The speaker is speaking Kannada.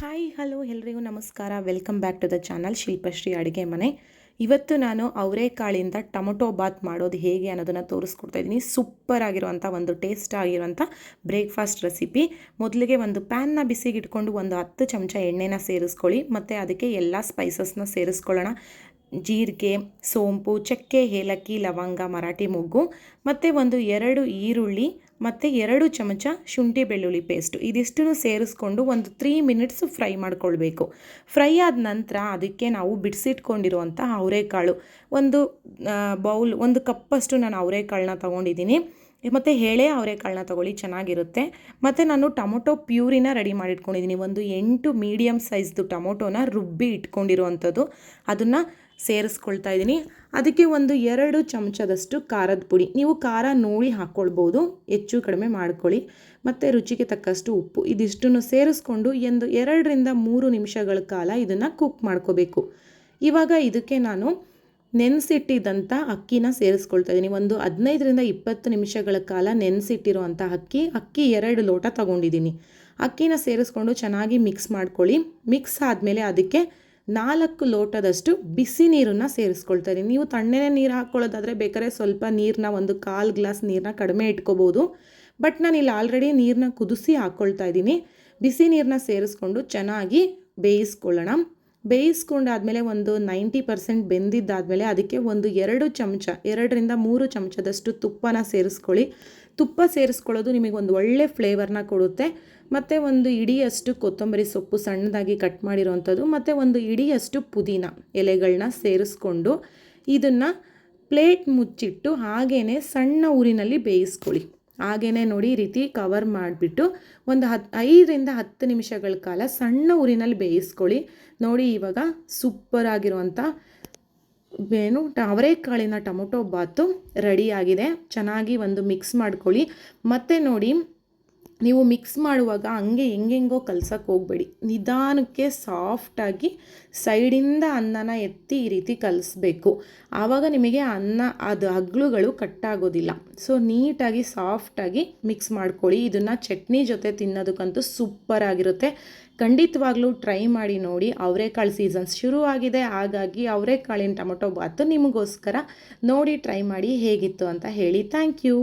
ಹಾಯ್ ಹಲೋ ಎಲ್ರಿಗೂ ನಮಸ್ಕಾರ. Welcome back to the channel Shilpashree ಅಡುಗೆ ಮನೆ. ಇವತ್ತು ನಾನು ಅವರೆಕಾಳಿಂದ ಟೊಮೊಟೊ ಬಾತ್ ಮಾಡೋದು ಹೇಗೆ ಅನ್ನೋದನ್ನು ತೋರಿಸ್ಕೊಡ್ತಾ ಇದ್ದೀನಿ. ಸೂಪರ್ ಆಗಿರುವಂಥ ಒಂದು ಟೇಸ್ಟ್ ಆಗಿರುವಂಥ ಬ್ರೇಕ್ಫಾಸ್ಟ್ ರೆಸಿಪಿ. ಮೊದಲಿಗೆ ಒಂದು ಪ್ಯಾನ್ನ ಬಿಸಿಗೆ ಇಟ್ಕೊಂಡು ಒಂದು 10 ಚಮಚ ಎಣ್ಣೆನ ಸೇರಿಸ್ಕೊಳ್ಳಿ. ಮತ್ತು ಅದಕ್ಕೆ ಎಲ್ಲ ಸ್ಪೈಸಸ್ನ ಸೇರಿಸ್ಕೊಳ್ಳೋಣ. ಜೀರಿಗೆ, ಸೋಂಪು, ಚಕ್ಕೆ, ಏಲಕ್ಕಿ, ಲವಂಗ, ಮರಾಠಿ ಮೊಗ್ಗು, ಮತ್ತು ಒಂದು 2 ಈರುಳ್ಳಿ ಮತ್ತು 2 ಚಮಚ ಶುಂಠಿ ಬೆಳ್ಳುಳ್ಳಿ ಪೇಸ್ಟು. ಇದಿಷ್ಟನ್ನು ಸೇರಿಸ್ಕೊಂಡು ಒಂದು 3 ಮಿನಿಟ್ಸ್ ಫ್ರೈ ಮಾಡ್ಕೊಳ್ಬೇಕು. ಫ್ರೈ ಆದ ನಂತರ ಅದಕ್ಕೆ ನಾವು ಬಿಡಿಸಿಟ್ಕೊಂಡಿರುವಂಥ ಅವರೆಕಾಳು ಒಂದು ಬೌಲ್, ಒಂದು ಕಪ್ಪಷ್ಟು ನಾನು ಅವರೆಕಾಳನ್ನ ತೊಗೊಂಡಿದ್ದೀನಿ. ಮತ್ತು ಎಳೆ ಅವರೆಕಾಳನ್ನ ತೊಗೊಳ್ಳಿ, ಚೆನ್ನಾಗಿರುತ್ತೆ. ಮತ್ತು ನಾನು ಟೊಮೊಟೊ ಪ್ಯೂರಿನ ರೆಡಿ ಮಾಡಿಟ್ಕೊಂಡಿದ್ದೀನಿ. ಒಂದು 8 ಮೀಡಿಯಮ್ ಸೈಜ್ದು ಟೊಮೊಟೊನ ರುಬ್ಬಿ ಇಟ್ಕೊಂಡಿರುವಂಥದ್ದು, ಅದನ್ನು ಸೇರಿಸ್ಕೊಳ್ತಾ ಇದ್ದೀನಿ. ಅದಕ್ಕೆ ಒಂದು 2 ಚಮಚದಷ್ಟು ಖಾರದ ಪುಡಿ, ನೀವು ಖಾರ ನೋಡಿ ಹಾಕ್ಕೊಳ್ಬೋದು, ಹೆಚ್ಚು ಕಡಿಮೆ ಮಾಡ್ಕೊಳ್ಳಿ. ಮತ್ತು ರುಚಿಗೆ ತಕ್ಕಷ್ಟು ಉಪ್ಪು. ಇದಿಷ್ಟನ್ನು ಸೇರಿಸ್ಕೊಂಡು 2 ರಿಂದ 3 ನಿಮಿಷಗಳ ಕಾಲ ಇದನ್ನು ಕುಕ್ ಮಾಡ್ಕೋಬೇಕು. ಇವಾಗ ಇದಕ್ಕೆ ನಾನು ನೆನೆಸಿಟ್ಟಿದ್ದಂಥ ಅಕ್ಕಿನ ಸೇರಿಸ್ಕೊಳ್ತಾ ಇದ್ದೀನಿ. ಒಂದು 15 ರಿಂದ 20 ನಿಮಿಷಗಳ ಕಾಲ ನೆನೆಸಿಟ್ಟಿರುವಂಥ ಅಕ್ಕಿ 2 ಲೋಟ ತೊಗೊಂಡಿದ್ದೀನಿ. ಅಕ್ಕಿನ ಸೇರಿಸ್ಕೊಂಡು ಚೆನ್ನಾಗಿ ಮಿಕ್ಸ್ ಮಾಡ್ಕೊಳ್ಳಿ. ಮಿಕ್ಸ್ ಆದಮೇಲೆ ಅದಕ್ಕೆ 4 ಲೋಟದಷ್ಟು ಬಿಸಿ ನೀರನ್ನು ಸೇರಿಸ್ಕೊಳ್ತಾ ಇದ್ದೀನಿ. ನೀವು ತಣ್ಣನೆ ನೀರು ಹಾಕ್ಕೊಳ್ಳೋದಾದರೆ ಬೇಕಾದ್ರೆ ಸ್ವಲ್ಪ ನೀರನ್ನ, ಒಂದು 1/4 ಗ್ಲಾಸ್ ನೀರನ್ನ ಕಡಿಮೆ ಇಟ್ಕೋಬೋದು. ಬಟ್ ನಾನು ಇಲ್ಲಿ ಆಲ್ರೆಡಿ ನೀರನ್ನ ಕುದಿಸಿ ಹಾಕ್ಕೊಳ್ತಾ ಇದ್ದೀನಿ. ಬಿಸಿ ನೀರನ್ನ ಸೇರಿಸ್ಕೊಂಡು ಚೆನ್ನಾಗಿ ಬೇಯಿಸ್ಕೊಳ್ಳೋಣ. ಬೇಯಿಸ್ಕೊಂಡಾದಮೇಲೆ ಒಂದು 90% ಬೆಂದಿದ್ದಾದಮೇಲೆ ಅದಕ್ಕೆ ಒಂದು 2 ರಿಂದ 3 ಚಮಚದಷ್ಟು ತುಪ್ಪನ ಸೇರಿಸ್ಕೊಳ್ಳಿ. ತುಪ್ಪ ಸೇರಿಸ್ಕೊಳ್ಳೋದು ನಿಮಗೆ ಒಂದು ಒಳ್ಳೆ ಫ್ಲೇವರ್ನ ಕೊಡುತ್ತೆ. ಮತ್ತು ಒಂದು ಇಡಿಯಷ್ಟು ಕೊತ್ತಂಬರಿ ಸೊಪ್ಪು ಸಣ್ಣದಾಗಿ ಕಟ್ ಮಾಡಿರೋವಂಥದ್ದು, ಮತ್ತು ಒಂದು ಇಡಿಯಷ್ಟು ಪುದೀನ ಎಲೆಗಳನ್ನ ಸೇರಿಸ್ಕೊಂಡು ಇದನ್ನು ಪ್ಲೇಟ್ ಮುಚ್ಚಿಟ್ಟು ಹಾಗೇ ಸಣ್ಣ ಊರಿನಲ್ಲಿ ಬೇಯಿಸ್ಕೊಳ್ಳಿ. ಹಾಗೇ ನೋಡಿ, ಈ ರೀತಿ ಕವರ್ ಮಾಡಿಬಿಟ್ಟು ಒಂದು 5 ರಿಂದ 10 ನಿಮಿಷಗಳ ಕಾಲ ಸಣ್ಣ ಊರಿನಲ್ಲಿ ಬೇಯಿಸ್ಕೊಳ್ಳಿ. ನೋಡಿ, ಇವಾಗ ಸೂಪರ್ ಆಗಿರುವಂಥ ಅವರೆಕಾಳಿನ ಟೊಮೊಟೊ ಬಾತು ರೆಡಿಯಾಗಿದೆ. ಚೆನ್ನಾಗಿ ಒಂದು ಮಿಕ್ಸ್ ಮಾಡ್ಕೊಳ್ಳಿ. ಮತ್ತು ನೋಡಿ, ನೀವು ಮಿಕ್ಸ್ ಮಾಡುವಾಗ ಹಂಗೆ ಹೆಂಗೆಂಗೋ ಕಲ್ಸಕ್ಕೆ ಹೋಗಬೇಡಿ. ನಿಧಾನಕ್ಕೆ ಸಾಫ್ಟಾಗಿ ಸೈಡಿಂದ ಅನ್ನನ ಎತ್ತಿ ಈ ರೀತಿ ಕಲಿಸ್ಬೇಕು. ಆವಾಗ ನಿಮಗೆ ಅನ್ನ ಅದು ಹಗ್ಳುಗಳು ಕಟ್ಟಾಗೋದಿಲ್ಲ. ಸೊ ನೀಟಾಗಿ ಸಾಫ್ಟಾಗಿ ಮಿಕ್ಸ್ ಮಾಡ್ಕೊಳ್ಳಿ. ಇದನ್ನು ಚಟ್ನಿ ಜೊತೆ ತಿನ್ನೋದಕ್ಕಂತೂ ಸೂಪರ್ ಆಗಿರುತ್ತೆ. ಖಂಡಿತವಾಗ್ಲೂ ಟ್ರೈ ಮಾಡಿ ನೋಡಿ. ಅವರೆಕಾಳು ಸೀಸನ್ಸ್ ಶುರುವಾಗಿದೆ, ಹಾಗಾಗಿ ಅವರೆಕಾಳಿನ ಟೊಮೊಟೊ ಬಾತು ನಿಮಗೋಸ್ಕರ. ನೋಡಿ, ಟ್ರೈ ಮಾಡಿ ಹೇಗಿತ್ತು ಅಂತ ಹೇಳಿ. Thank you.